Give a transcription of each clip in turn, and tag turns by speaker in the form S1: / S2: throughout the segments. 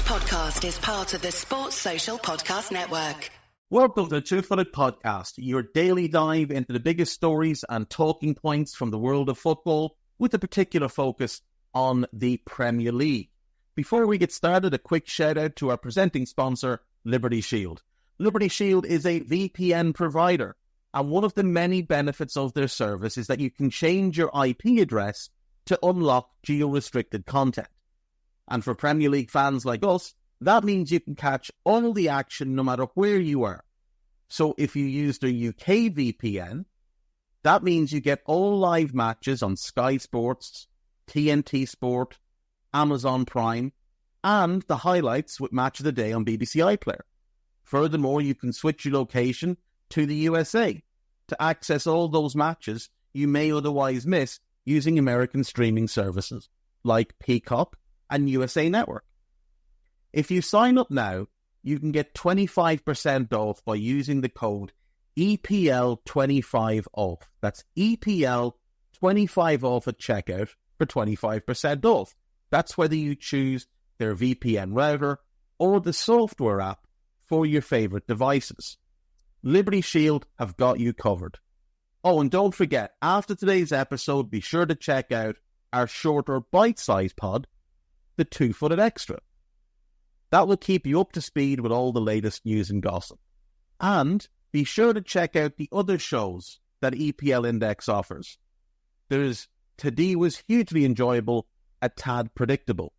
S1: podcast is part of the Sports Social Podcast Network.
S2: Welcome to the Two-Footed Podcast, your daily dive into the biggest stories and talking points from the world of football, with a particular focus on the Premier League. Before we get started, a quick shout out to our presenting sponsor, Liberty Shield. Liberty Shield is a VPN provider, and one of the many benefits of their service is that you can change your IP address to unlock geo-restricted content. And for Premier League fans like us, that means you can catch all the action no matter where you are. So if you use the UK VPN, that means you get all live matches on Sky Sports, TNT Sport, Amazon Prime, and the highlights with Match of the Day on BBC iPlayer. Furthermore, you can switch your location to the USA to access all those matches you may otherwise miss using American streaming services like Peacock and USA Network. If you sign up now, you can get 25% off by using the code EPL25OFF. That's EPL25 off at checkout for 25% off. That's whether you choose their VPN router or the software app for your favorite devices. Liberty Shield have got you covered. Oh, and don't forget, after today's episode, be sure to check out our shorter bite-sized pod, the Two-Footed Extra. That will keep you up to speed with all the latest news and gossip. And be sure to check out the other shows that EPL Index offers. Today was hugely enjoyable, a tad predictable,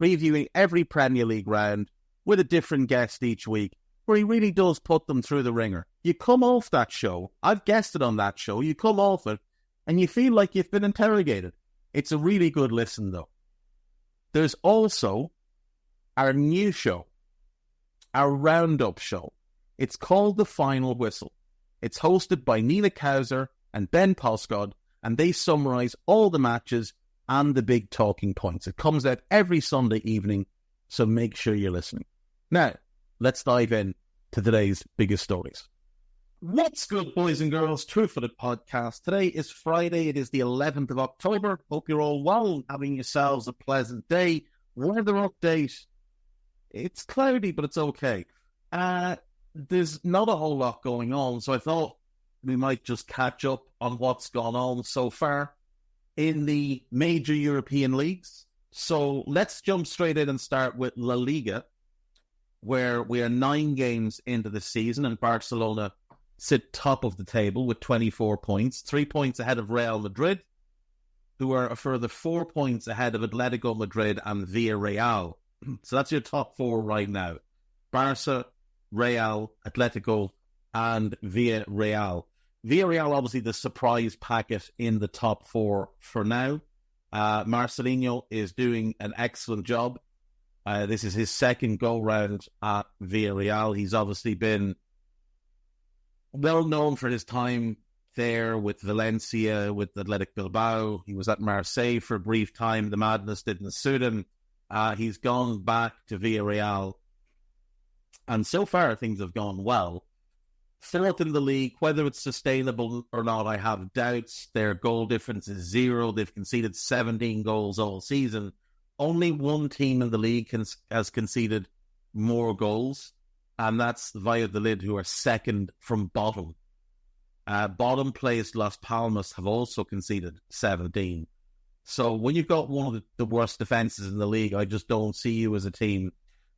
S2: previewing every Premier League round with a different guest each week, where he really does put them through the ringer. You come off that show, I've guested on that show, you come off it, and you feel like you've been interrogated. It's a really good listen, though. There's also our new show, our roundup show. It's called The Final Whistle. It's hosted by Nina Kauser and Ben Poscod, and they summarise all the matches and the big talking points. It comes out every Sunday evening, so make sure you're listening. Now, let's dive in to today's biggest stories. What's good, boys and girls? Two-Footed Podcast. Today is Friday. It is the 11th of October. Hope you're all well, having yourselves a pleasant day. Weather update. It's cloudy, but it's okay. There's not a whole lot going on, so I thought we might just catch up on what's gone on so far in the major European leagues. So let's jump straight in and start with La Liga, where we are 9 games into the season, and Barcelona sit top of the table with 24 points, 3 points ahead of Real Madrid, who are a further 4 points ahead of Atletico Madrid and Villarreal. So that's your top 4 right now. Barca, Real, Atletico, and Villarreal. Villarreal, obviously, the surprise packet in the top 4 for now. Marcelinho is doing an excellent job. This is his second go-round at Villarreal. He's obviously been well known for his time there with Valencia, with Athletic Bilbao. He was at Marseille for a brief time. The madness didn't suit him. He's gone back to Villarreal, and so far things have gone well. 4th in the league, whether it's sustainable or not, I have doubts. Their goal difference is 0. They've conceded 17 goals all season. Only one team in the league has conceded more goals, and that's Valladolid, who are second from bottom. Bottom placed Las Palmas have also conceded 17. So when you've got one of the worst defences in the league, I just don't see you as a team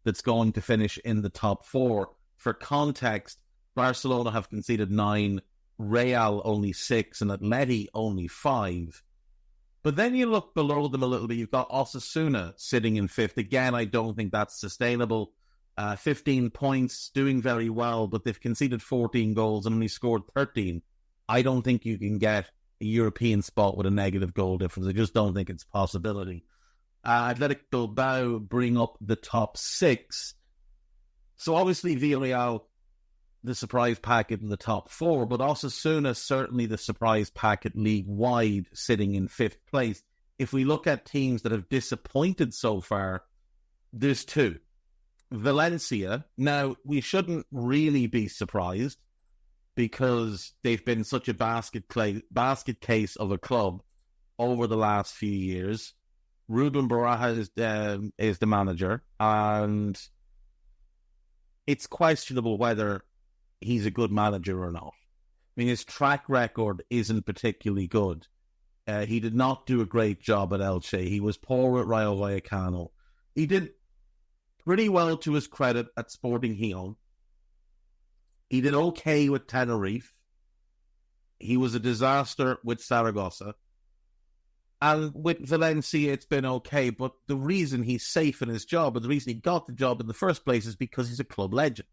S2: that's going to finish in the top 4. For context, Barcelona have conceded 9, Real only 6, and Atleti only 5. But then you look below them a little bit, you've got Osasuna sitting in 5th. Again, I don't think that's sustainable. 15 points, doing very well, but they've conceded 14 goals and only scored 13. I don't think you can get a European spot with a negative goal difference. I just don't think it's a possibility. Athletic Bilbao bring up the top 6. So obviously Villarreal, the surprise packet in the top 4, but Osasuna certainly the surprise packet league-wide, sitting in 5th place. If we look at teams that have disappointed so far, there's 2. Valencia, now we shouldn't really be surprised because they've been such a basket case of a club over the last few years. Ruben Baraja is the manager, and it's questionable whether he's a good manager or not. I mean, his track record isn't particularly good. He did not do a great job at Elche. He was poor at Rayo Vallecano. He did pretty well to his credit at Sporting Gijón. He did okay with Tenerife. He was a disaster with Zaragoza. And with Valencia, it's been okay. But the reason he's safe in his job, and the reason he got the job in the first place, is because he's a club legend.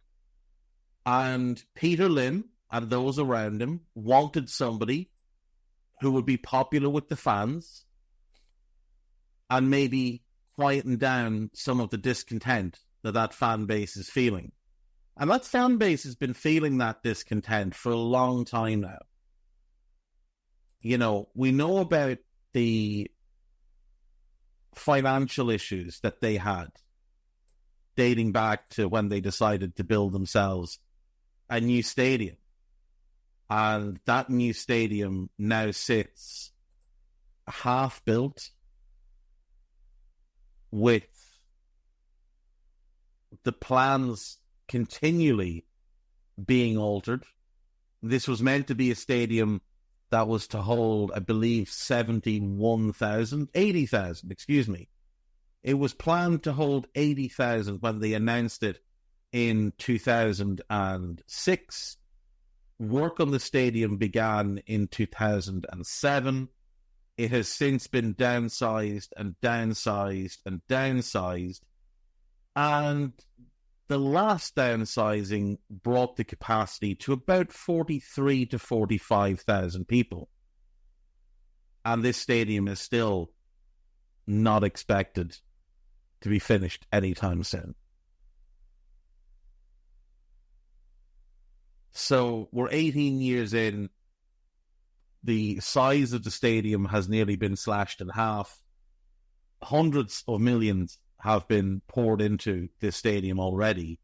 S2: And Peter Lim and those around him wanted somebody who would be popular with the fans and maybe quieten down some of the discontent that fan base is feeling. And that fan base has been feeling that discontent for a long time now. You know, we know about the financial issues that they had dating back to when they decided to build themselves a new stadium. And that new stadium now sits half built with the plans continually being altered. This was meant to be a stadium that was to hold, I believe, 80,000, excuse me. It was planned to hold 80,000 when they announced it in 2006. Work on the stadium began in 2007. It has since been downsized and downsized and downsized. And the last downsizing brought the capacity to about 43 to 45,000 people. And this stadium is still not expected to be finished anytime soon. So we're 18 years in. The size of the stadium has nearly been slashed in half. Hundreds of millions have been poured into this stadium already,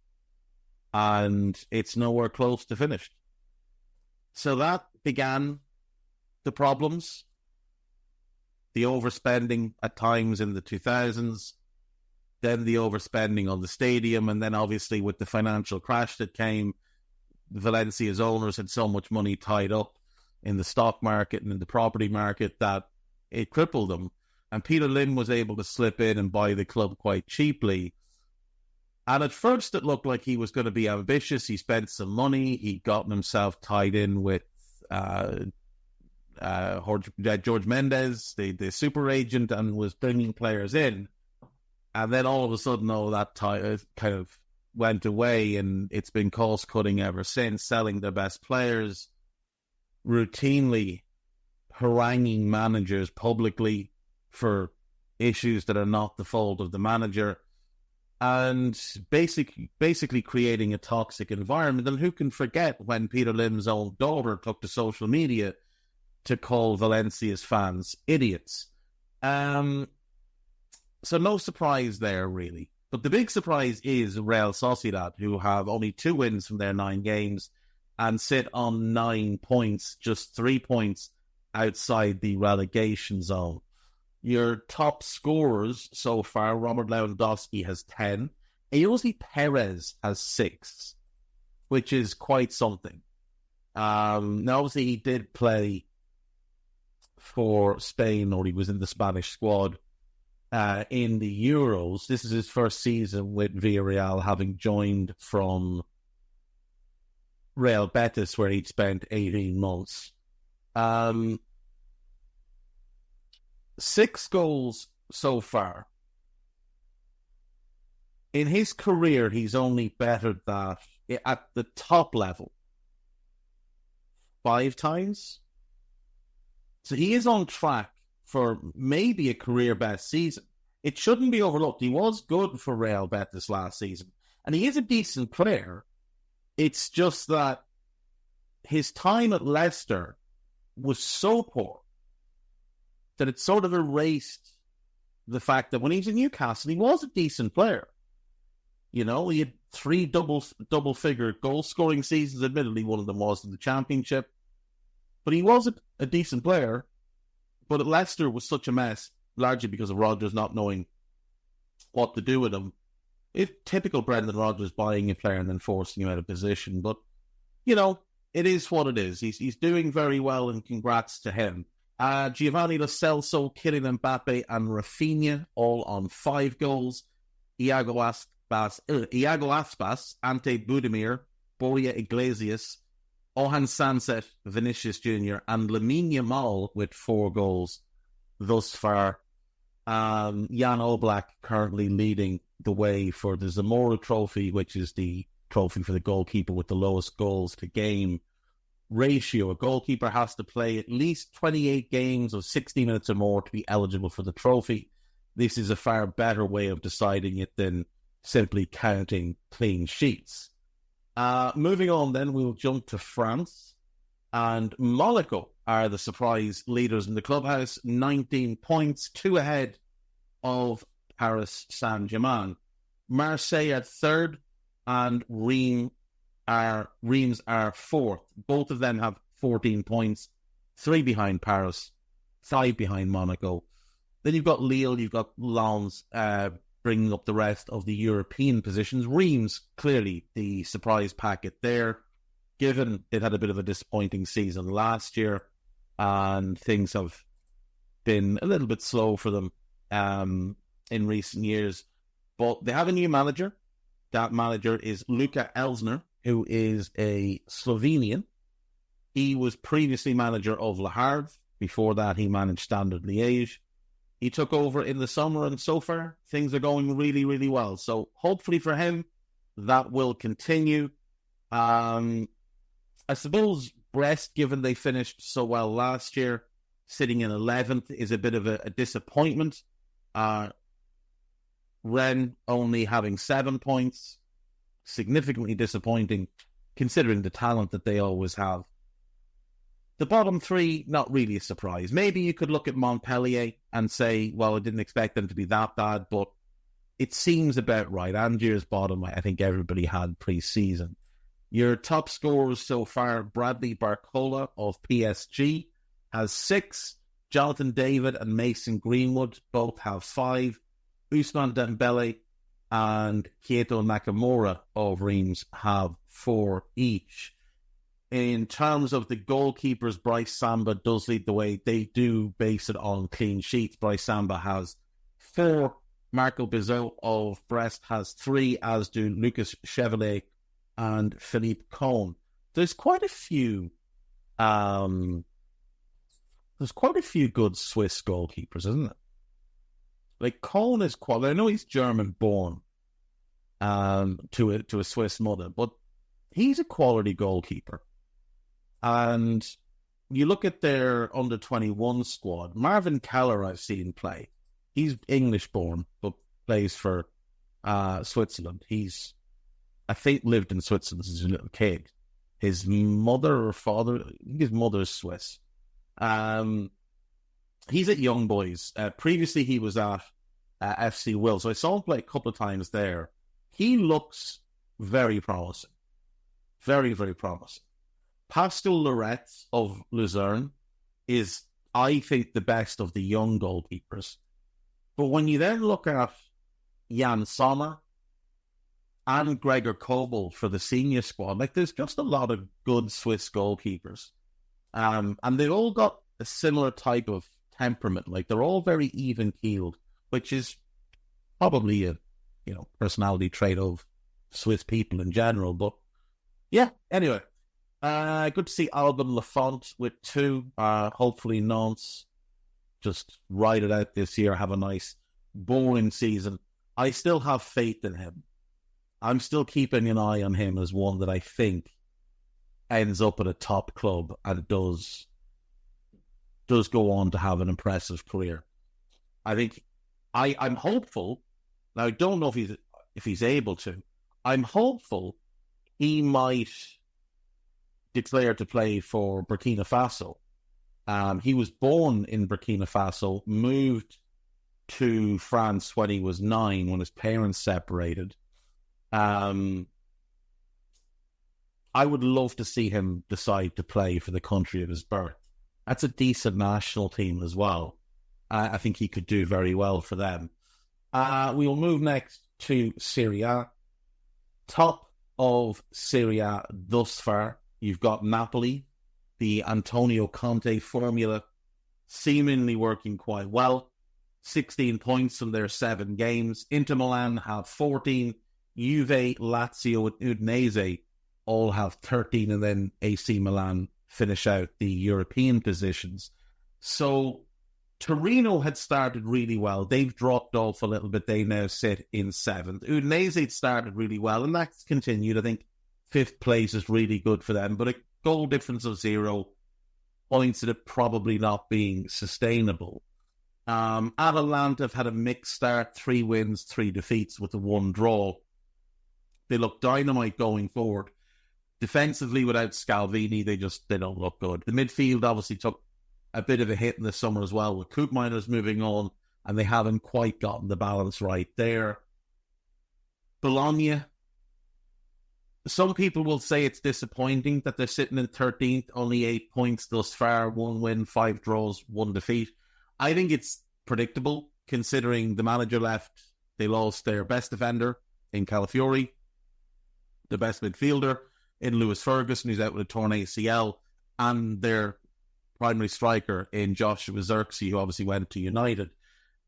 S2: and it's nowhere close to finished. So that began the problems, the overspending at times in the 2000s, then the overspending on the stadium, and then obviously with the financial crash that came, Valencia's owners had so much money tied up in the stock market and in the property market that it crippled them. And Peter Lim was able to slip in and buy the club quite cheaply. And at first it looked like he was going to be ambitious. He spent some money. He'd gotten himself tied in with George Mendes, the super agent, and was bringing players in. And then all of a sudden, that kind of went away, and it's been cost-cutting ever since, selling their best players, routinely haranguing managers publicly for issues that are not the fault of the manager, and basically creating a toxic environment. And who can forget when Peter Lim's own daughter took to social media to call Valencia's fans idiots? So no surprise there, really. But the big surprise is Real Sociedad, who have only 2 wins from their 9 games and sit on 9 points, just 3 points outside the relegation zone. Your top scorers so far, Robert Lewandowski has 10. Ayosi Perez has 6, which is quite something. Now, obviously, he did play for Spain, or he was in the Spanish squad in the Euros. This is his first season with Villarreal, having joined from Real Betis, where he'd spent 18 months. 6 goals so far. In his career, he's only bettered that at the top level 5 times. So he is on track for maybe a career best season. It shouldn't be overlooked. He was good for Real Betis last season, and he is a decent player. It's just that his time at Leicester was so poor that it sort of erased the fact that when he was in Newcastle, he was a decent player. You know, he had 3 double-figure goal-scoring seasons. Admittedly, one of them was in the Championship. But he was a decent player. But at Leicester was such a mess largely because of Rodgers not knowing what to do with him. It's typical Brendan Rodgers buying a player and then forcing him out of position. But, it is what it is. He's doing very well, and congrats to him. Giovanni Lo Celso, Kylian Mbappe, and Rafinha all on 5 goals. Iago Aspas, Ante Budimir, Borja Iglesias, Ohan Sanset, Vinicius Jr., and Lamine Yamal with 4 goals thus far. Jan Oblak currently leading the way for the Zamora Trophy, which is the trophy for the goalkeeper with the lowest goals to game ratio. A goalkeeper has to play at least 28 games of 60 minutes or more to be eligible for the trophy. This is a far better way of deciding it than simply counting clean sheets. Moving on then, we'll jump to France. And Monaco are the surprise leaders in the clubhouse, 19 points, 2 ahead of Paris Saint-Germain. Marseille at 3rd, and Reims are 4th. Both of them have 14 points, 3 behind Paris, 5 behind Monaco. Then you've got Lille, you've got Lens bringing up the rest of the European positions. Reims, clearly the surprise packet there, given it had a bit of a disappointing season last year, and things have been a little bit slow for them in recent years. But they have a new manager. That manager is Luka Elsner, who is a Slovenian. He was previously manager of Le Havre. Before that, he managed Standard Liège. He took over in the summer, and so far, things are going really, really well. So hopefully for him, that will continue. I suppose Brest, given they finished so well last year, sitting in 11th is a bit of a disappointment. Rennes only having 7 points, significantly disappointing considering the talent that they always have. The bottom 3, not really a surprise. Maybe you could look at Montpellier and say, well, I didn't expect them to be that bad, but it seems about right. Angers bottom, I think everybody had pre-season. Your top scorers so far, Bradley Barcola of PSG has 6. Jonathan David and Mason Greenwood both have 5. Ousmane Dembele and Keito Nakamura of Reims have 4 each. In terms of the goalkeepers, Bryce Samba does lead the way. They do base it on clean sheets. Bryce Samba has 4. Marco Bizot of Brest has 3, as do Lucas Chevalier and Philippe Cohn. There's quite a few good Swiss goalkeepers, isn't it? Like, Cohn is quality. I know he's German-born to a Swiss mother, but he's a quality goalkeeper. And you look at their under-21 squad, Marvin Keller I've seen play. He's English-born, but plays for Switzerland. He's, I think, lived in Switzerland since he was a little kid. His mother or father, I think his mother's Swiss. He's at Young Boys. Previously, he was at FC Will. So I saw him play a couple of times there. He looks very promising. Very, very promising. Pascal Lorette of Luzerne is, I think, the best of the young goalkeepers. But when you then look at Jan Sommer and Gregor Kobel for the senior squad, like, there's just a lot of good Swiss goalkeepers. And they've all got a similar type of temperament. Like, they're all very even-keeled, which is probably a personality trait of Swiss people in general. But yeah, anyway, good to see Alban Lafont with 2. Hopefully Nantes just ride it out this year, have a nice boring season. I still have faith in him. I'm still keeping an eye on him as one that I think ends up at a top club and does go on to have an impressive career. I think I'm hopeful. Now, I don't know if he's able to. I'm hopeful he might declare to play for Burkina Faso. He was born in Burkina Faso, moved to France when he was 9, when his parents separated. I would love to see him decide to play for the country of his birth. That's a decent national team as well. I think he could do very well for them. We will move next to Serie A. Top of Serie A thus far, you've got Napoli, the Antonio Conte formula, seemingly working quite well. 16 points from their 7 games. Inter Milan have 14. Juve, Lazio, and Udinese all have 13, and then AC Milan finish out the European positions. So Torino had started really well. They've dropped off a little bit. They now sit in 7th. Udinese had started really well, and that's continued. I think 5th place is really good for them, but a goal difference of 0 points at it probably not being sustainable. Atalanta have had a mixed start, 3 wins, 3 defeats with a 1 draw. They look dynamite going forward. Defensively, without Scalvini, they don't look good. The midfield obviously took a bit of a hit in the summer as well, with Koopmeiners moving on, and they haven't quite gotten the balance right there. Bologna, some people will say it's disappointing that they're sitting in 13th, only 8 points thus far, 1 win, 5 draws, 1 defeat. I think it's predictable, considering the manager left. They lost their best defender in Calafiori, the best midfielder in Lewis Ferguson, who's out with a torn ACL, and their primary striker in Joshua Zirkzee, who obviously went to United.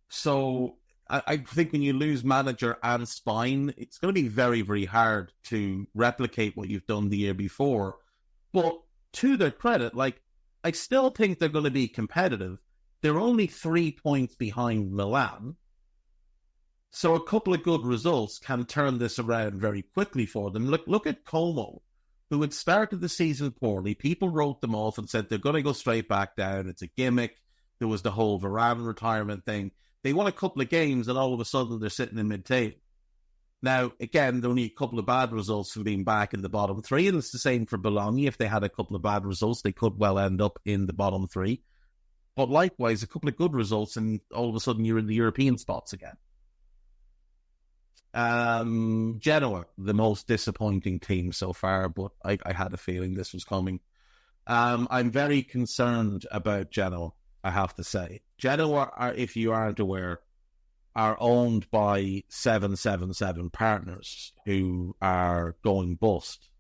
S2: So I think when you lose manager and spine, it's going to be very, very hard to replicate what you've done the year before. But to their credit, I still think they're going to be competitive. They're only 3 points behind Milan. So a couple of good results can turn this around very quickly for them. Look at Como, who had started the season poorly. People wrote them off and said they're going to go straight back down. It's a gimmick. There was the whole Varane retirement thing. They won a couple of games, and all of a sudden they're sitting in mid-table. Now, again, they're only a couple of bad results from being back in the bottom 3, and it's the same for Bologna. If they had a couple of bad results, they could well end up in the bottom 3. But likewise, a couple of good results, and all of a sudden you're in the European spots again. Genoa, the most disappointing team so far, but I had a feeling this was coming. I'm very concerned about Genoa, I have to say. Genoa, if you aren't aware, are owned by 777 partners who are going bust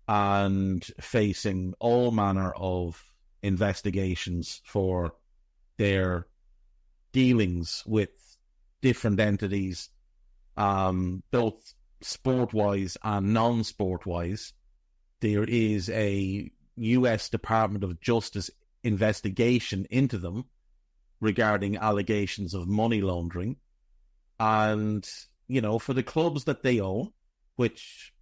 S2: and facing all manner of investigations for their dealings with different entities, both sport-wise and non-sport-wise. There is a US Department of Justice investigation into them regarding allegations of money laundering. And, for the clubs that they own, which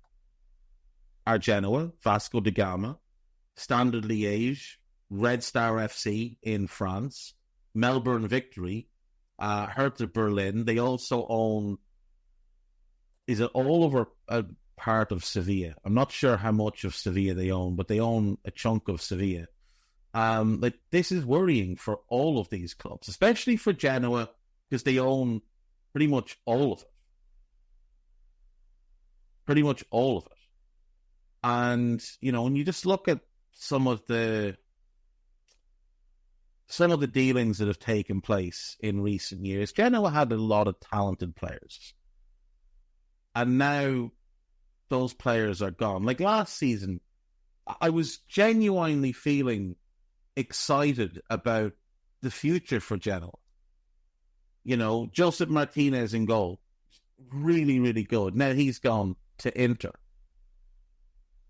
S2: are Genoa, Vasco da Gama, Standard Liège, Red Star FC in France, Melbourne Victory, Hertha Berlin, they also own, is it all over a part of Sevilla? I'm not sure how much of Sevilla they own, but they own a chunk of Sevilla. This is worrying for all of these clubs, especially for Genoa, because they own pretty much all of it. Pretty much all of it. And, when you just look at some of the dealings that have taken place in recent years, Genoa had a lot of talented players. And now those players are gone. Like last season, I was genuinely feeling excited about the future for Genoa. Joseph Martinez in goal. Really, really good. Now he's gone to Inter.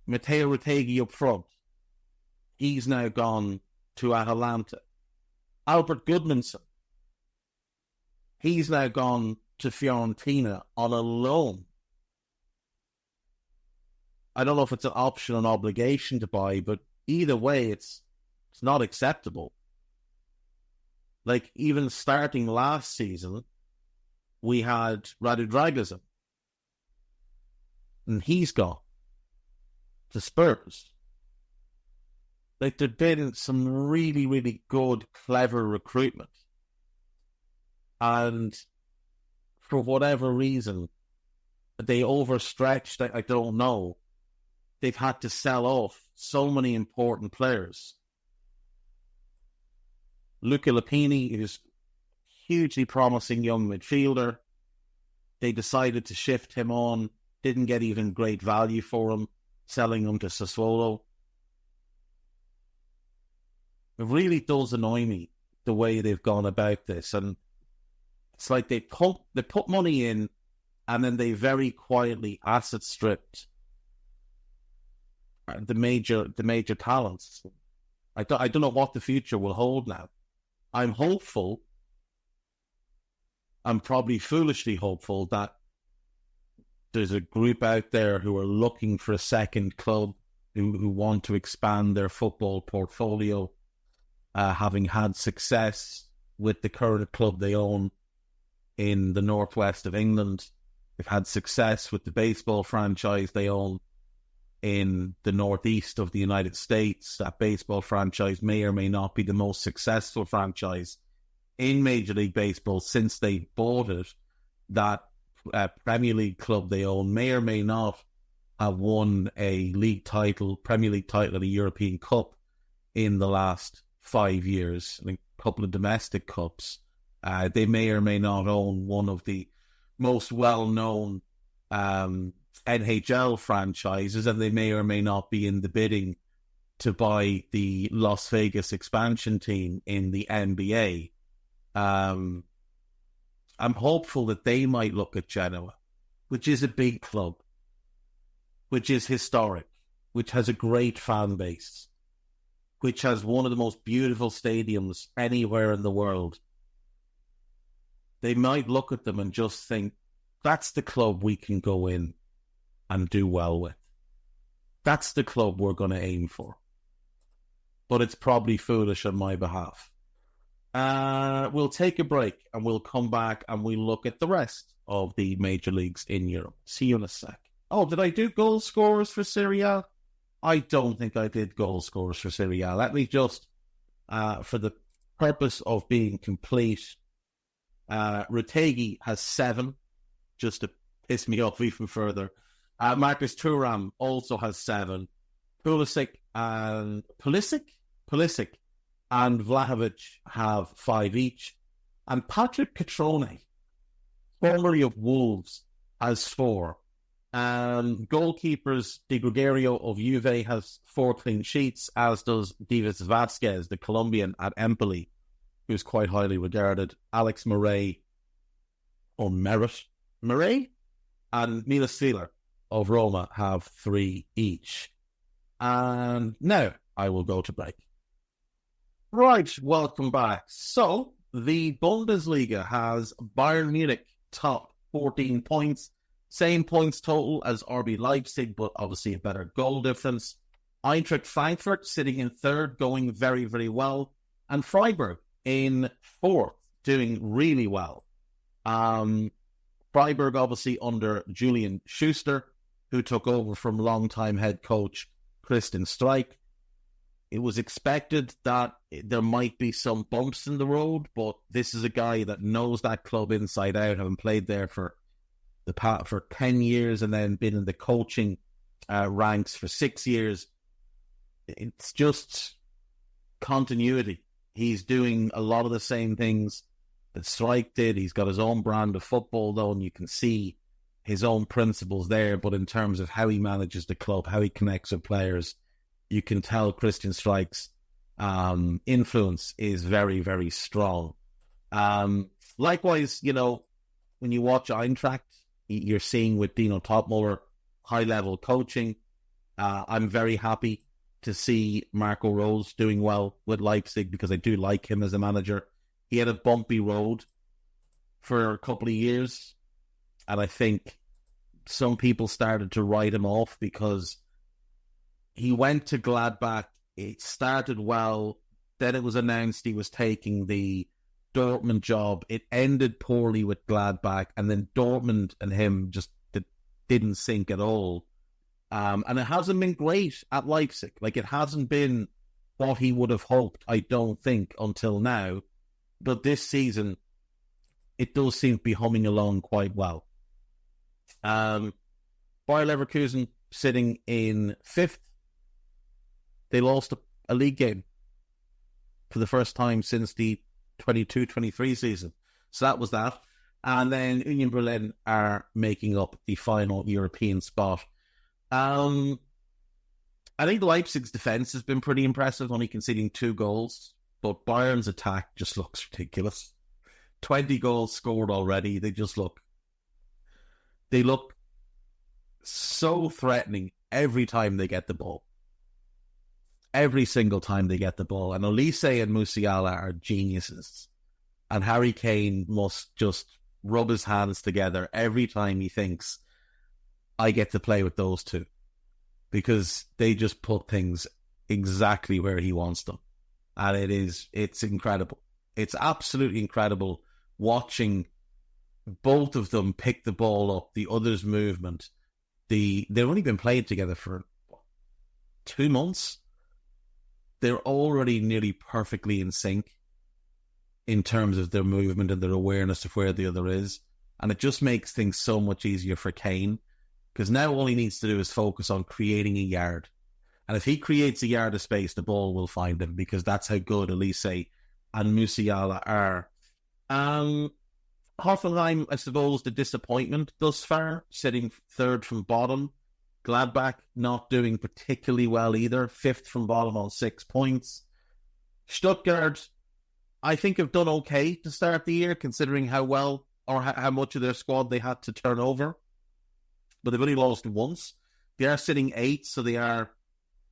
S2: Matteo Retegui up front. He's now gone to Atalanta. Albert Goodmanson. He's now gone to Fiorentina on a loan. I don't know if it's an option or an obligation to buy, but either way, it's not acceptable. Even starting last season, we had Radu Dragosin, and he's gone to Spurs. There'd been some really, really good, clever recruitment. And for whatever reason, they overstretched, I don't know. They've had to sell off so many important players. Luca Lapini is hugely promising young midfielder. They decided to shift him on, didn't get even great value for him, selling him to Sassuolo. It really does annoy me the way they've gone about this. And it's like they put money in and then they very quietly asset stripped the major talents. I don't know what the future will hold now. I'm hopeful, I'm probably foolishly hopeful, that there's a group out there who are looking for a second club, who want to expand their football portfolio, having had success with the current club they own in the northwest of England. They've had success with the baseball franchise they own in the northeast of the United States. That baseball franchise may or may not be the most successful franchise in Major League Baseball since they bought it. That Premier League club they own may or may not have won a league title, Premier League title, of the European Cup in the last 5 years, and a couple of domestic cups. They may or may not own one of the most well-known NHL franchises, and they may or may not be in the bidding to buy the Las Vegas expansion team in the NBA. I'm hopeful that they might look at Genoa, which is a big club, which is historic, which has a great fan base, which has one of the most beautiful stadiums anywhere in the world. They might look at them and just think, that's the club we can go in and do well with. That's the club we're going to aim for. But it's probably foolish on my behalf. We'll take a break and we'll come back and we'll look at the rest of the major leagues in Europe. See you in a sec. Oh, did I do goal scorers for Serie A? I don't think I did goal scorers for Serie A. Let me just, for the purpose of being complete, Retegui has 7, just to piss me off even further. Marcus Thuram also has 7. Pulisic and Vlahovic have 5 each. And Patrick Catrone, formerly of Wolves, has 4. Goalkeepers, Di Gregorio of Juve has 4 clean sheets, as does Davis Vasquez, the Colombian at Empoli, who's quite highly regarded. Alex Murray, and Milos Svilar of Roma have 3 each. And now I will go to break. Right, welcome back. So, the Bundesliga has Bayern Munich top 14 points. Same points total as RB Leipzig, but obviously a better goal difference. Eintracht Frankfurt sitting in 3rd, going very, very well. And Freiburg in 4th, doing really well. Freiburg obviously under Julian Schuster, who took over from longtime head coach Christian Streich. It was expected that there might be some bumps in the road, but this is a guy that knows that club inside out, having played there for 10 years and then been in the coaching ranks for 6 years. It's just continuity. He's doing a lot of the same things that Streich did. He's got his own brand of football, though, and you can see his own principles there. But in terms of how he manages the club, how he connects with players, you can tell Christian Streich's influence is very, very strong. Likewise, when you watch Eintracht, you're seeing with Dino Topmuller high-level coaching. I'm very happy to see Marco Rose doing well with Leipzig because I do like him as a manager. He had a bumpy road for a couple of years, and I think some people started to write him off because he went to Gladbach. It started well. Then it was announced he was taking the Dortmund job. It ended poorly with Gladbach, and then Dortmund and him just didn't sync at all. And it hasn't been great at Leipzig. Like, it hasn't been what he would have hoped, I don't think, until now. But this season, it does seem to be humming along quite well. Bayer Leverkusen sitting in 5th. They lost a league game for the first time since the 22-23 season. So that was that. And then Union Berlin are making up the final European spot. I think Leipzig's defence has been pretty impressive, only conceding 2 goals. But Bayern's attack just looks ridiculous. 20 goals scored already. They look so threatening every time they get the ball. Every single time they get the ball. And Olise and Musiala are geniuses. And Harry Kane must just rub his hands together every time he thinks, I get to play with those two. Because they just put things exactly where he wants them. And it's incredible. It's absolutely incredible watching both of them pick the ball up, the other's movement. They've only been playing together for 2 months. They're already nearly perfectly in sync in terms of their movement and their awareness of where the other is. And it just makes things so much easier for Kane, because now all he needs to do is focus on creating a yard. And if he creates a yard of space, the ball will find him, because that's how good Olise and Musiala are. Hoffenheim, I suppose, the disappointment thus far, sitting 3rd from bottom. Gladbach not doing particularly well either, 5th from bottom on 6 points. Stuttgart, I think, have done okay to start the year, considering how well or how much of their squad they had to turn over. But they've only lost once. They are sitting 8th, so they are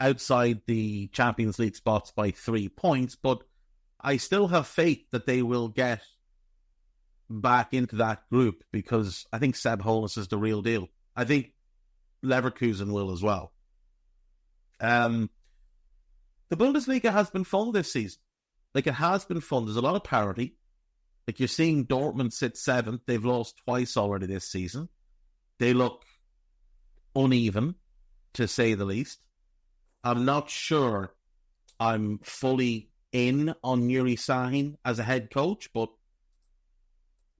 S2: outside the Champions League spots by 3 points. But I still have faith that they will get back into that group, because I think Seb Holness is the real deal. I think Leverkusen will as well. The Bundesliga has been fun this season. Like, it has been fun. There's a lot of parity. Like, you're seeing Dortmund sit 7th. They've lost twice already this season. They look uneven, to say the least. I'm not sure I'm fully in on Yuri Sahin as a head coach, but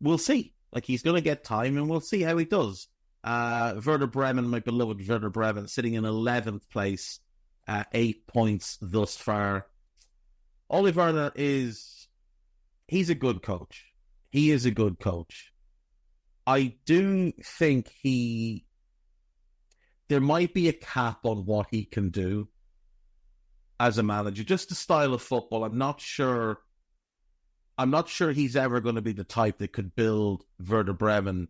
S2: we'll see. Like, he's going to get time, and we'll see how he does. Werder Bremen, my beloved Werder Bremen, sitting in 11th place, 8 points thus far. Ole Werner he's a good coach. He is a good coach. I do think there might be a cap on what he can do as a manager. Just the style of football, I'm not sure he's ever going to be the type that could build Werder Bremen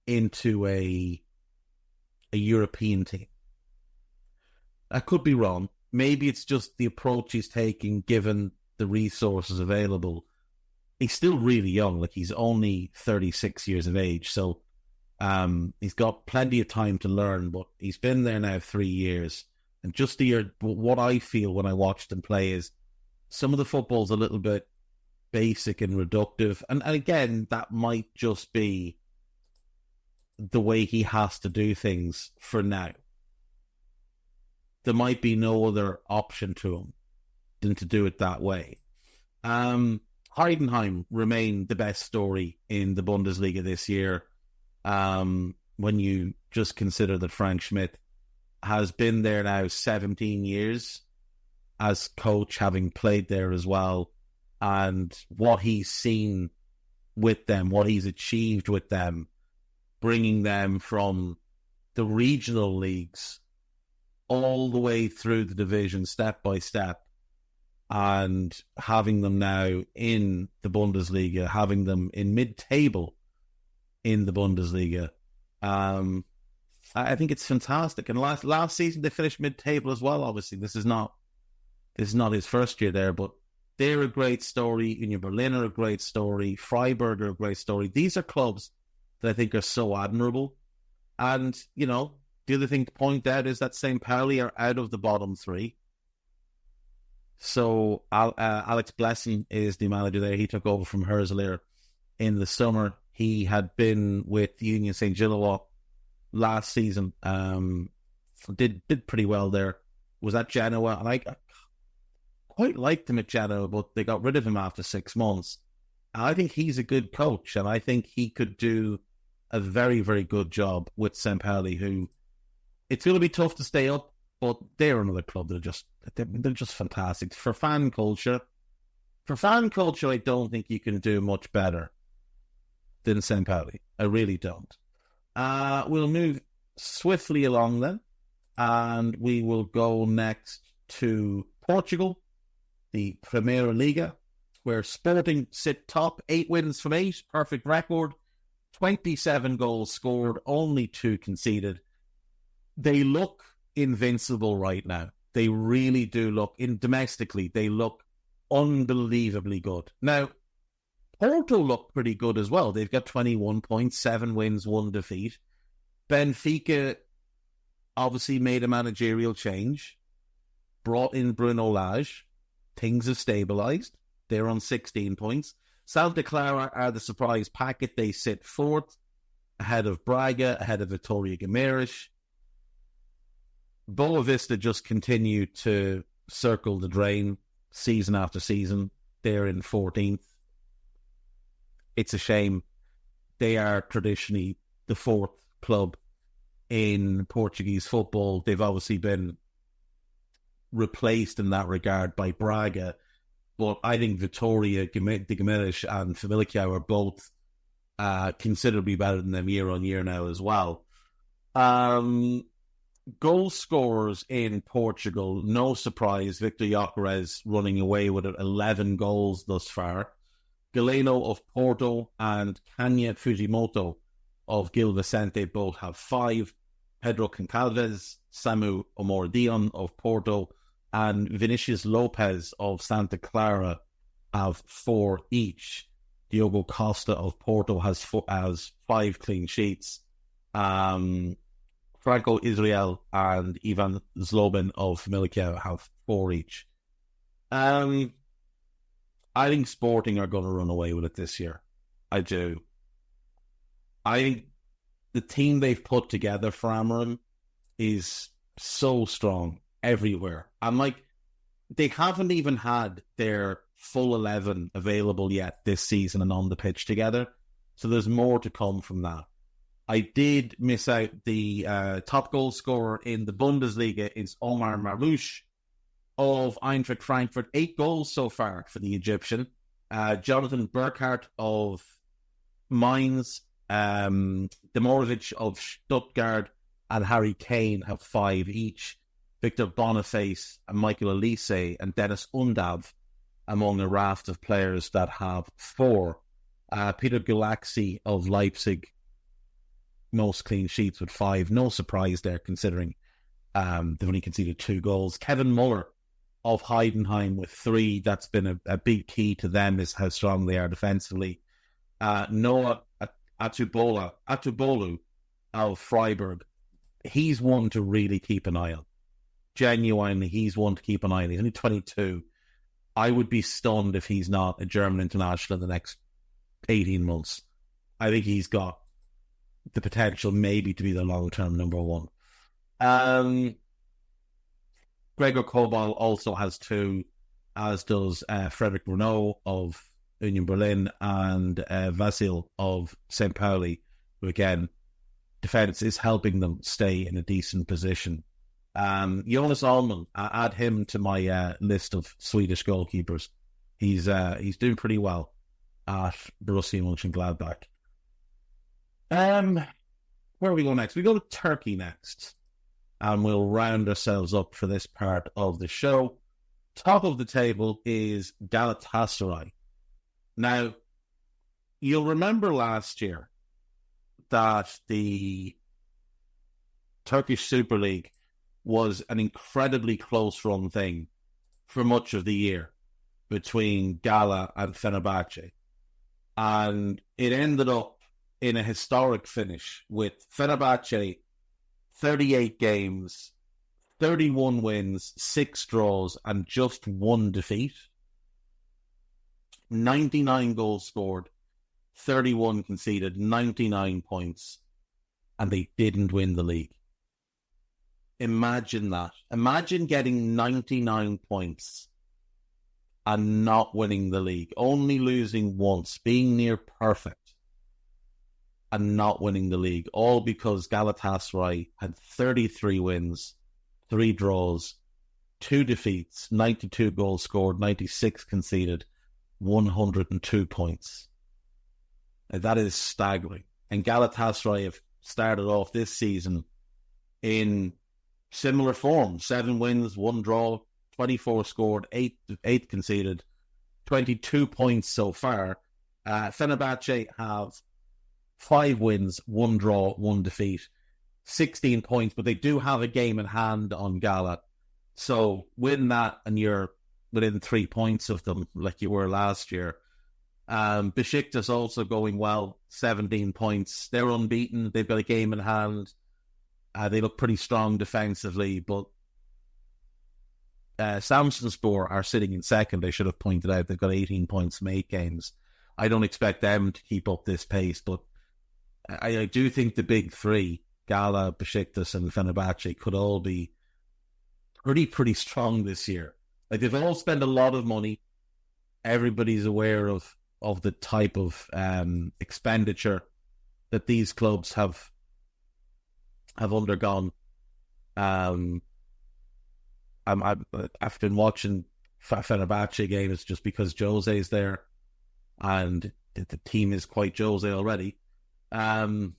S2: into a European team. I could be wrong. Maybe it's just the approach he's taking given the resources available. He's still really young. Like, he's only 36 years of age. So he's got plenty of time to learn, but he's been there now 3 years. And just what I feel when I watched him play is some of the football's a little bit basic and reductive. And again, that might just be the way he has to do things for now. There might be no other option to him than to do it that way. Heidenheim remain the best story in the Bundesliga this year. When you just consider that Frank Schmidt has been there now 17 years as coach, having played there as well, and what he's seen with them, what he's achieved with them, bringing them from the regional leagues all the way through the division step by step, and having them now in the Bundesliga, having them in mid-table in the Bundesliga. I think it's fantastic. And last season they finished mid-table as well. Obviously, this is not his first year there, but they're a great story. Union Berlin are a great story. Freiburg are a great story. These are clubs that I think are so admirable. And, you know, the other thing to point out is that St. Pauli are out of the bottom 3. So Alex Blessing is the manager there. He took over from Herzliya in the summer. He had been with Union St. Gillois last season. Did pretty well there. Was at Genoa, and I quite liked him at Genoa, but they got rid of him after 6 months. And I think he's a good coach, and I think he could do a very, very good job with St. Pauli, who it's going to be tough to stay up, but they're another club that they're just fantastic. For fan culture, I don't think you can do much better than St. Pauli. I really don't. We'll move swiftly along then, and we will go next to Portugal, the Primeira Liga, where Sporting sit top, 8 wins from 8, perfect record, 27 goals scored, only 2 conceded. They look invincible right now. They really do look, domestically, they look unbelievably good. Now, Porto look pretty good as well. They've got 21 points, 7 wins, 1 defeat. Benfica obviously made a managerial change, brought in Bruno Lage. Things have stabilised. They're on 16 points. Santa Clara are the surprise packet. They sit 4th, ahead of Braga, ahead of Vitória Guimarães. Boa Vista just continue to circle the drain season after season. They're in 14th. It's a shame. They are traditionally the 4th club in Portuguese football. They've obviously been replaced in that regard by Braga, but I think Vitória, de Guimarães and Famalicão are both considerably better than them year on year now as well. Goal scorers in Portugal, no surprise, Victor Gyökeres running away with it, 11 goals thus far. Galeno of Porto and Kanya Fujimoto of Gil Vicente both have 5. Pedro Goncalves, Samu Omordion of Porto, and Vinicius Lopez of Santa Clara have 4 each. Diogo Costa of Porto has 5 clean sheets. Franco Israel and Ivan Zlobin of Famalicão have 4 each. I think Sporting are going to run away with it this year. I do. I think the team they've put together for Amorim is so strong everywhere. And they haven't even had their full 11 available yet this season and on the pitch together. So there's more to come from that. I did miss out the top goal scorer in the Bundesliga is Omar Marmoush of Eintracht Frankfurt. 8 goals so far for the Egyptian. Jonathan Burkhardt of Mainz, Demorovic of Stuttgart, and Harry Kane have 5 each. Victor Boniface and Michael Elise and Dennis Undav among a raft of players that have 4. Peter Gulaxi of Leipzig, most clean sheets with 5. No surprise there, considering they've only conceded 2 goals. Kevin Muller of Heidenheim with 3. That's been a big key to them, is how strong they are defensively. Noah Atubolu of Freiburg, he's one to really keep an eye on. Genuinely, he's one to keep an eye on. He's only 22. I would be stunned if he's not a German international in the next 18 months. I think he's got the potential maybe to be the long-term number 1. Gregor Kobal also has 2, as does Frederick Renault of Union Berlin and Vasil of St. Pauli, who again, defence is helping them stay in a decent position. Jonas Allman, add him to my list of Swedish goalkeepers. He's doing pretty well at Borussia Mönchengladbach. Where do we go next? We go to Turkey next, and we'll round ourselves up for this part of the show. Top of the table is Galatasaray. Now, you'll remember last year that the Turkish Super League was an incredibly close-run thing for much of the year between Gala and Fenerbahce. And it ended up in a historic finish with Fenerbahce 38 games, 31 wins, 6 draws, and just 1 defeat. 99 goals scored, 31 conceded, 99 points, and they didn't win the league. Imagine that. Imagine getting 99 points and not winning the league, only losing once, being near perfect, and not winning the league, all because Galatasaray had 33 wins, 3 draws, 2 defeats, 92 goals scored, 96 conceded, 102 points. That is staggering. And Galatasaray have started off this season in similar form. 7 wins, 1 draw, 24 scored, 8 conceded, 22 points so far. Fenerbahce have 5 wins, 1 draw, 1 defeat, 16 points, but they do have a game in hand on Galat. So win that and you're within 3 points of them like you were last year. Besiktas also going well, 17 points. They're unbeaten. They've got a game in hand. They look pretty strong defensively, but Samsunspor are sitting in second. They should have pointed out they've got 18 points from 8 games. I don't expect them to keep up this pace, but I do think the big three, Gala, Besiktas and Fenerbahce, could all be pretty strong this year. Like, they've all spent a lot of money. Everybody's aware of the type of expenditure that these clubs have undergone. I've been watching Fenerbahce games just because Jose's there, and the team is quite Jose already. I'm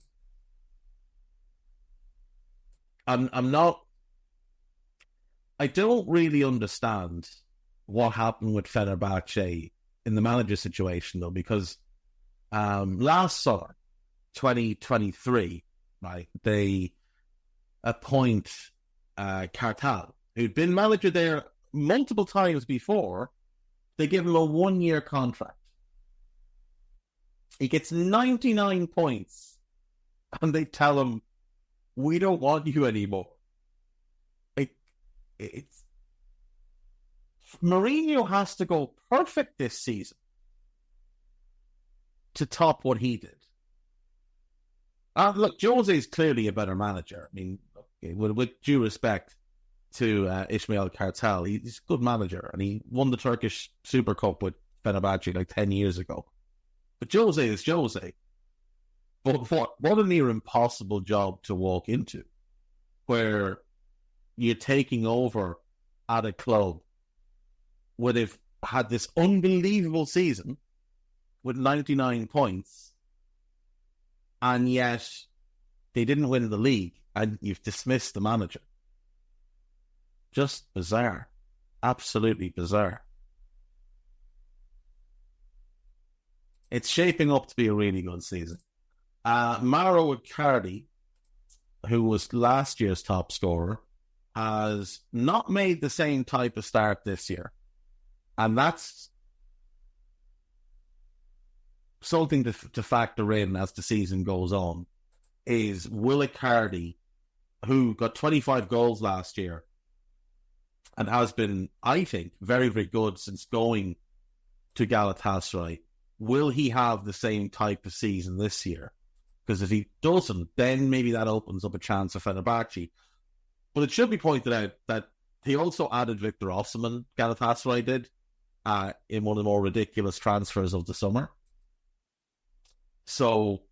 S2: not. I don't really understand what happened with Fenerbahce in the manager situation, though, because last summer, 2023, right, they appoint Kartal, who'd been manager there multiple times before. They give him a 1-year contract. He gets 99 points, and they tell him, "We don't want you anymore." It's Mourinho has to go perfect this season to top what he did. Look, Jose is clearly a better manager. I mean, with due respect to Ismail Kartal, he's a good manager, and he won the Turkish Super Cup with Fenerbahce like 10 years ago. But Jose is Jose. But what a near impossible job to walk into, where you're taking over at a club where they've had this unbelievable season with 99 points, and yet they didn't win the league, and you've dismissed the manager. Just bizarre. Absolutely bizarre. It's shaping up to be a really good season. Mauro Icardi, who was last year's top scorer, has not made the same type of start this year. And that's something to factor in as the season goes on, is will Icardi, who got 25 goals last year and has been, I think, very, very good since going to Galatasaray, will he have the same type of season this year? Because if he doesn't, then maybe that opens up a chance for Fenerbahce. But it should be pointed out that he also added Victor Osimhen, Galatasaray did, in one of the more ridiculous transfers of the summer. So,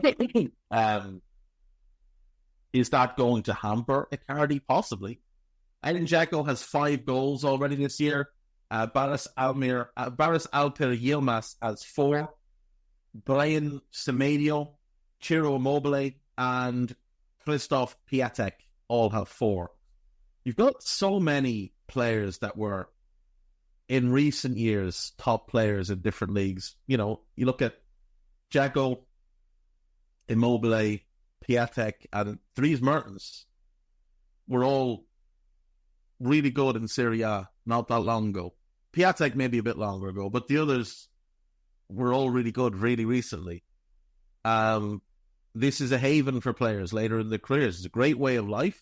S2: is that going to hamper Icardi? Possibly. Edin Dzeko has 5 goals already this year. Baris Alper Yilmaz has 4. Brian Semedo, Ciro Immobile, and Christoph Piatek all have 4. You've got so many players that were, in recent years, top players in different leagues. You know, you look at Dzeko, Immobile, Piatek, and Dries Mertens were all really good in Serie A not that long ago. Piatek maybe a bit longer ago, but the others were all really good really recently. This is a haven for players later in their careers. It's a great way of life.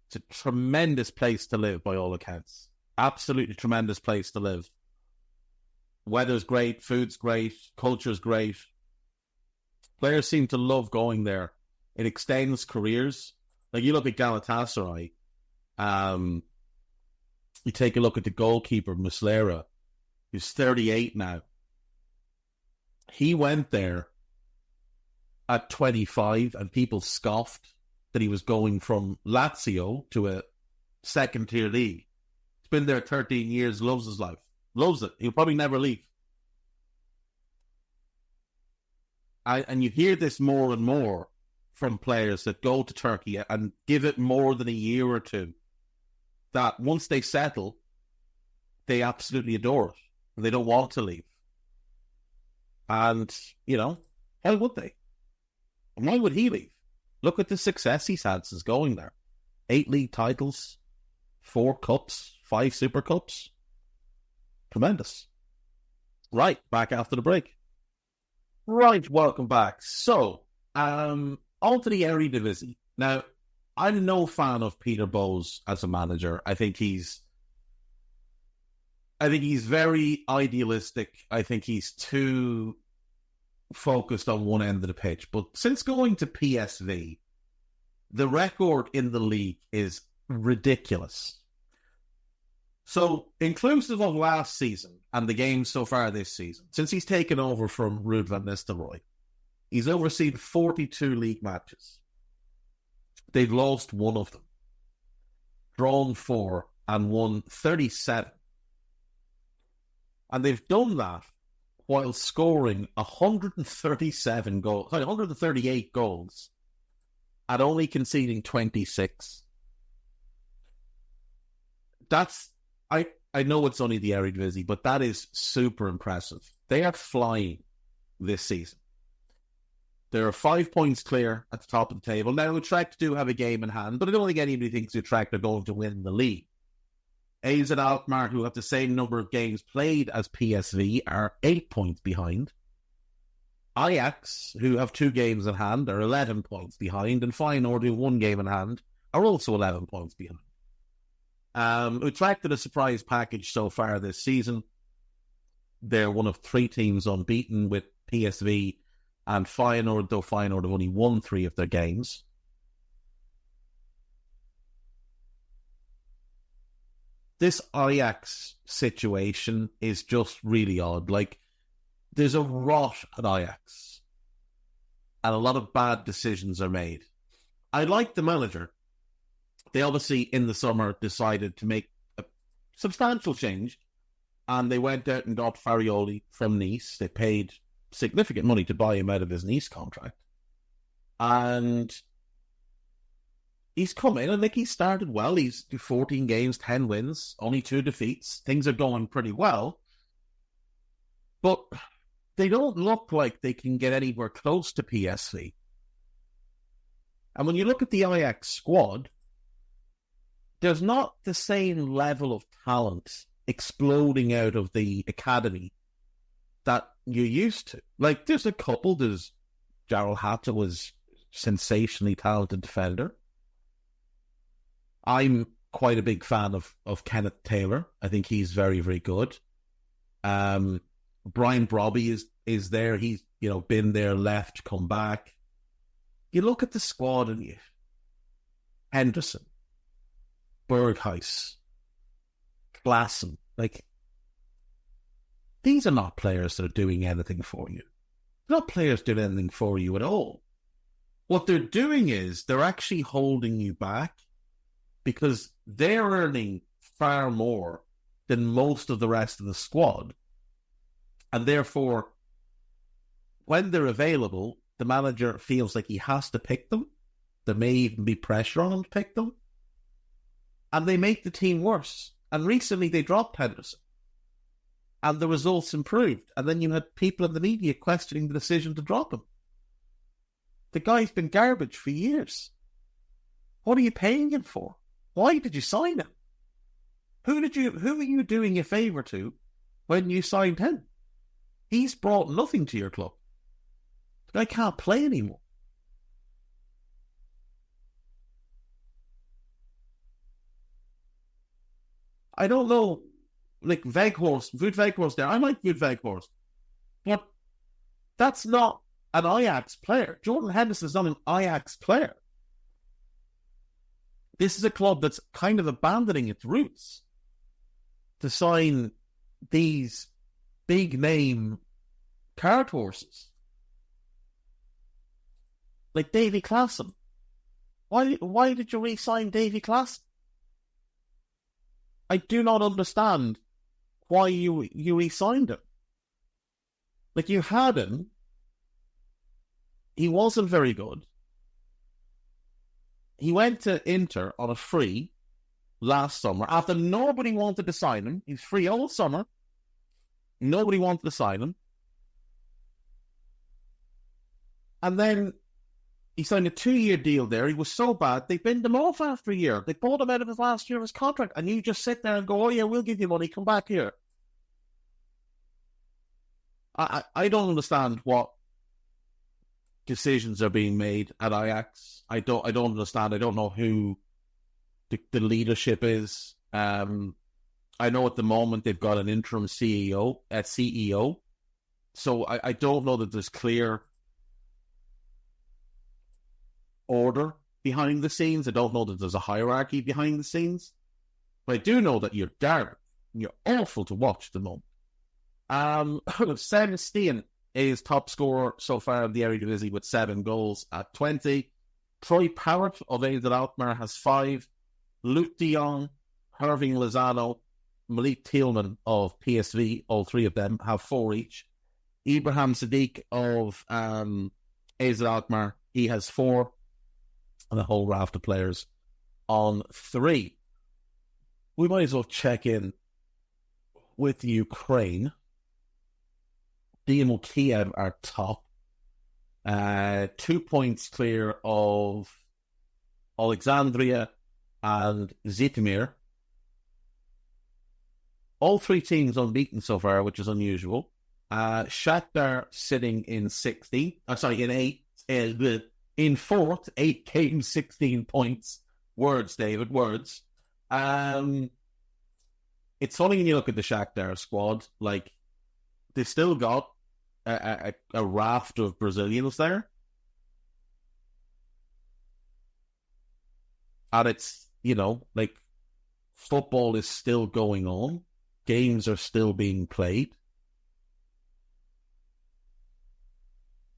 S2: It's a tremendous place to live by all accounts. Absolutely tremendous place to live. Weather's great, food's great, culture's great. Players seem to love going there. It extends careers. Like, you look at Galatasaray, you take a look at the goalkeeper, Muslera, who's 38 now. He went there at 25, and people scoffed that he was going from Lazio to a second-tier league. He's been there 13 years, loves his life. Loves it. He'll probably never leave. and you hear this more and more from players that go to Turkey and give it more than a year or two, that once they settle, they absolutely adore it. And they don't want to leave. And, why would they? And why would he leave? Look at the success he's had since going there. 8 league titles, 4 cups, 5 Super Cups. Tremendous. Right, back after the break. Right, welcome back. So, on to the Eredivisie. Now, I'm no fan of Peter Bowes as a manager. I think he's very idealistic. I think he's too focused on one end of the pitch. But since going to PSV, the record in the league is ridiculous. So, inclusive of last season and the games so far this season, since he's taken over from Ruud van Nistelrooy, he's overseen 42 league matches. They've lost 1 of them, drawn 4, and won 37. And they've done that while scoring 138 goals and only conceding 26. I know it's only the Eredivisie, but that is super impressive. They are flying this season. There are 5 points clear at the top of the table. Now, Utrecht do have a game in hand, but I don't think anybody thinks Utrecht are going to win the league. AZ Alkmaar, who have the same number of games played as PSV, are 8 points behind. Ajax, who have 2 games in hand, are 11 points behind. And Feyenoord, who have 1 game in hand, are also 11 points behind. Utrecht did a surprise package so far this season. They're one of 3 teams unbeaten with PSV and Feyenoord, though Feyenoord have only won 3 of their games. This Ajax situation is just really odd. Like, there's a rot at Ajax, and a lot of bad decisions are made. I like the manager. They obviously, in the summer, decided to make a substantial change, and they went out and got Farioli from Nice. They paid significant money to buy him out of his Nice contract. And he's come in, and he started well. He's 14 games, 10 wins, only 2 defeats. Things are going pretty well. But they don't look like they can get anywhere close to PSV. And when you look at the Ajax squad, there's not the same level of talent exploding out of the academy that you're used to. Like, there's a couple. There's Jarell Hatta was sensationally talented defender. I'm quite a big fan of Kenneth Taylor. I think he's very, very good. Brian Brobby is there. He's been there, left, come back. You look at the squad and Henderson, Berghuis, Klassen, these are not players that are doing anything for you. They're not players doing anything for you at all. What they're doing is they're actually holding you back because they're earning far more than most of the rest of the squad. And therefore, when they're available, the manager feels like he has to pick them. There may even be pressure on him to pick them. And they make the team worse. And recently they dropped Henderson. And the results improved. And then you had people in the media questioning the decision to drop him. The guy's been garbage for years. What are you paying him for? Why did you sign him? Who are you doing a favour to when you signed him? He's brought nothing to your club. The guy can't play anymore. I don't know, Wout Weghorst there. I like Wout Weghorst. But that's not an Ajax player. Jordan Henderson is not an Ajax player. This is a club that's kind of abandoning its roots to sign these big-name cart horses. Like Davy Klaassen. Why did you re-sign Davy Klaassen? I do not understand why you re-signed him. Like, you had him he wasn't very good. He went to Inter on a free last summer after nobody wanted to sign him. He's free all summer. Nobody wanted to sign him. And then he signed a 2-year deal there. He was so bad, they binned him off after a year. They bought him out of his last year of his contract. And you just sit there and go, oh yeah, we'll give you money. Come back here. I don't understand what decisions are being made at Ajax. I don't understand. I don't know who the leadership is. I know at the moment they've got an interim CEO. So I don't know that there's clear order behind the scenes. I don't know that there's a hierarchy behind the scenes. But I do know that you're garbage. You're awful to watch at the moment. Sam Steen is top scorer so far in the Eredivisie with 7 goals at 20. Troy Parrott of AZ Alkmaar has 5. Luke de Jong, Irving Lozano, Malik Thielman of PSV, all 3 of them have 4 each. Ibrahim Sadiq of AZ Alkmaar, he has 4. And a whole raft of players on 3. We might as well check in with Ukraine. Dynamo Kiev are top. 2 points clear of Alexandria and Zhytomyr. All 3 teams unbeaten so far, which is unusual. Shakhtar sitting in 8th. In 4th, 8 games, 16 points. Words, David, words. It's funny when you look at the Shakhtar squad, like, they've still got a raft of Brazilians there. And it's, like, football is still going on. Games are still being played.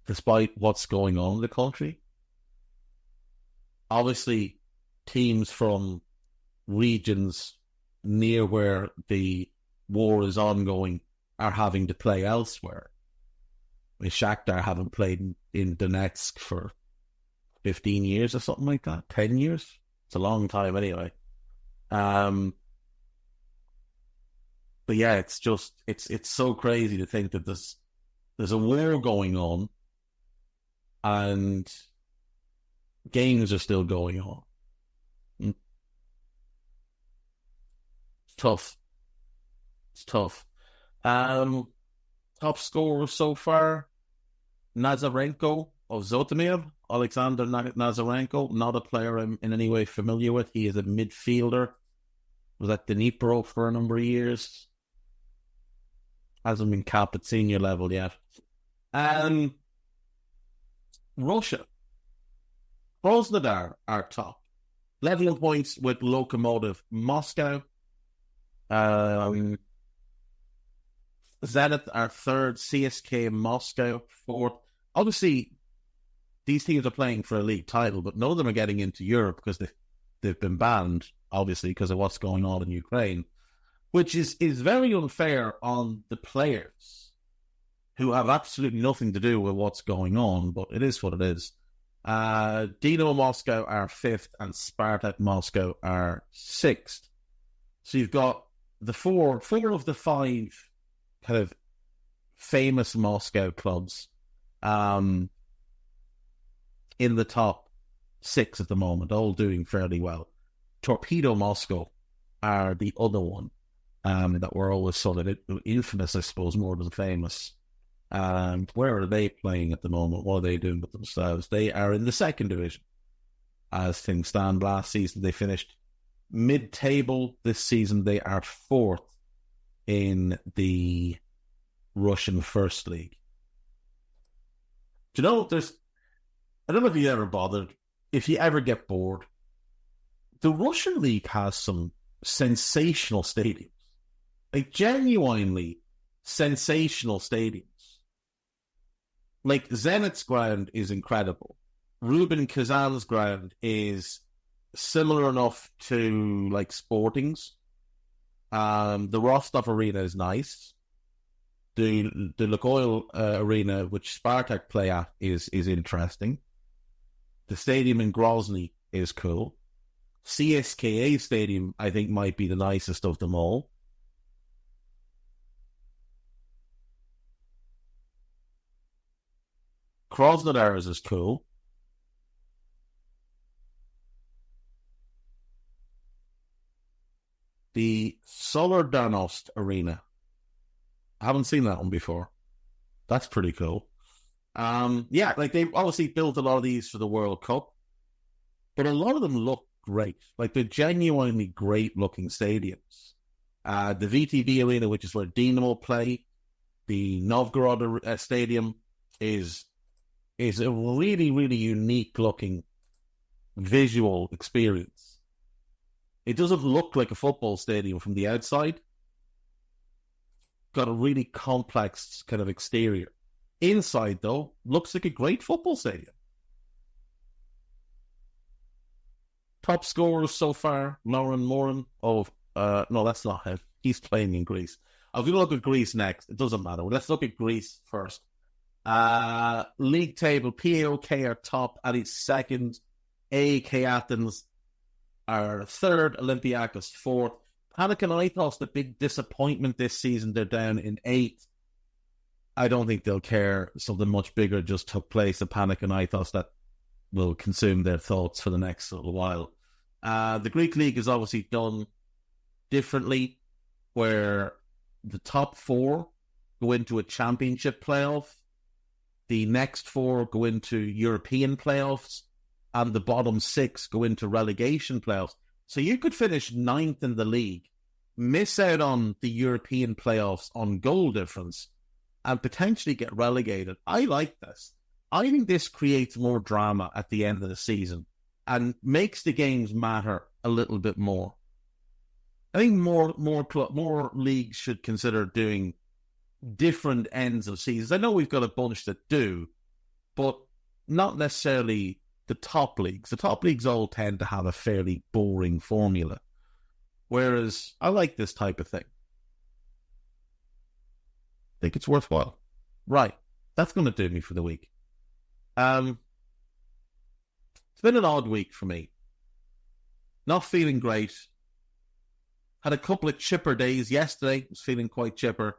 S2: Despite what's going on in the country. Obviously, teams from regions near where the war is ongoing are having to play elsewhere. I mean, Shakhtar haven't played in Donetsk for 15 years or something like that. 10 years? It's a long time anyway. But yeah, it's so crazy to think that there's a war going on and games are still going on. It's tough. Top scorer so far, Nazarenko of Zhytomyr, Alexander Nazarenko, not a player I'm in any way familiar with. He is a midfielder. Was at Dnipro for a number of years. Hasn't been capped at senior level yet. Russia. Krasnodar are top. Level points with Lokomotiv Moscow. Zenit are 3rd, CSK Moscow 4th. Obviously, these teams are playing for a league title, but none of them are getting into Europe because they've been banned, obviously, because of what's going on in Ukraine, which is very unfair on the players who have absolutely nothing to do with what's going on, but it is what it is. Dynamo Moscow are 5th and Spartak Moscow are 6th. So you've got the four of the 5 kind of famous Moscow clubs in the top 6 at the moment, all doing fairly well. Torpedo Moscow are the other one that were always sort of infamous, I suppose, more than famous. Where are they playing at the moment? What are they doing with themselves? They are in the 2nd division. As things stand, last season they finished mid-table. This season they are 4th in the Russian First League. Do you know, I don't know if you ever bothered, if you ever get bored, the Russian League has some sensational stadiums. Like, genuinely sensational stadiums. Like, Zenit's ground is incredible. Rubin Kazan's ground is similar enough to, like, Sporting's. The Rostov Arena is nice. The Lukoil Arena, which Spartak play at, is interesting. The stadium in Grozny is cool. CSKA Stadium, I think, might be the nicest of them all. Krasnodar's is cool. The Solidarność Arena. I haven't seen that one before. That's pretty cool. Yeah, like they've obviously built a lot of these for the World Cup, but a lot of them look great. Like they're genuinely great looking stadiums. The VTB Arena, which is where Dinamo play, the Novgorod Stadium is a really, really unique looking visual experience. It doesn't look like a football stadium from the outside. Got a really complex kind of exterior. Inside, though, looks like a great football stadium. Top scorers so far, Lauren Moran. Oh, no, that's not him. He's playing in Greece. I was going to look at Greece next. It doesn't matter. Let's look at Greece first. League table, PAOK are top at its second. AEK Athens are third. Olympiacos fourth. Panathinaikos, the big disappointment this season, they're down in eighth. I don't think they'll care. Something much bigger just took place at Panathinaikos that will consume their thoughts for the next little while. The Greek League is obviously done differently, where the top four go into a championship playoff, the next four go into European playoffs, and the bottom six go into relegation playoffs. So you could finish ninth in the league, miss out on the European playoffs on goal difference, and potentially get relegated. I like this. I think this creates more drama at the end of the season and makes the games matter a little bit more. I think more leagues should consider doing different ends of seasons. I know we've got a bunch that do, but not necessarily the top leagues. The top leagues all tend to have a fairly boring formula, whereas I like this type of thing. I think it's worthwhile. Right, that's going to do me for the week. It's been an odd week for me. Not feeling great. Had a couple of chipper days. Yesterday was feeling quite chipper.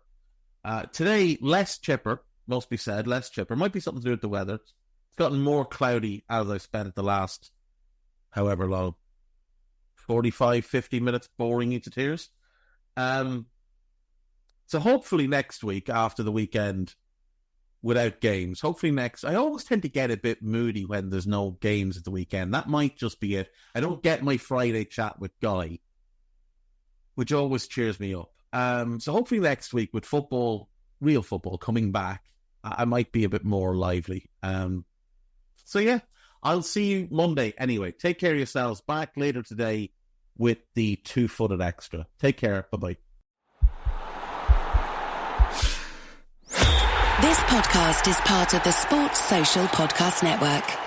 S2: Today, less chipper, must be said, less chipper. Might be something to do with the weather. It's gotten more cloudy as I've spent the last, however long, 45, 50 minutes boring you to tears. So hopefully next week, after the weekend, without games, I always tend to get a bit moody when there's no games at the weekend. That might just be it. I don't get my Friday chat with Guy, which always cheers me up. So hopefully next week with football, real football coming back, I might be a bit more lively. So yeah, I'll see you Monday. Anyway, take care of yourselves. Back later today with the 2-footed extra. Take care. Bye-bye.
S1: This podcast is part of the Sports Social Podcast Network.